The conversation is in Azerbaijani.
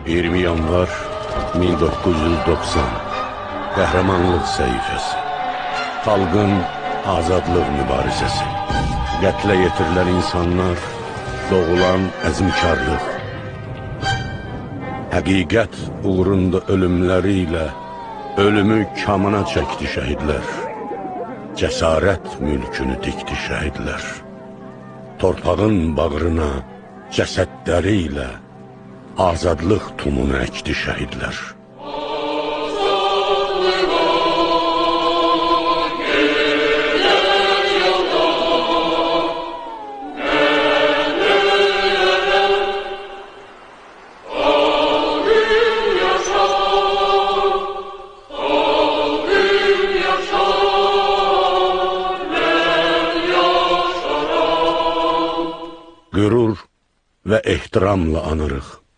20 yanvar 1990 Qəhrəmanlıq səhifəsi. Xalqın azadlıq mübarizəsi. Qətlə yetirilən insanlar, doğulan əzmkarlıq. Həqiqət uğrunda ölümləri ilə ölümü kamına çəkdi şəhidlər. Cəsarət mülkünü dikdi şəhidlər. Torpağın bağrına cəsədləri ilə azadlıq tumunu əkdi şəhidlər. Qürur və ehtiramla anırıq.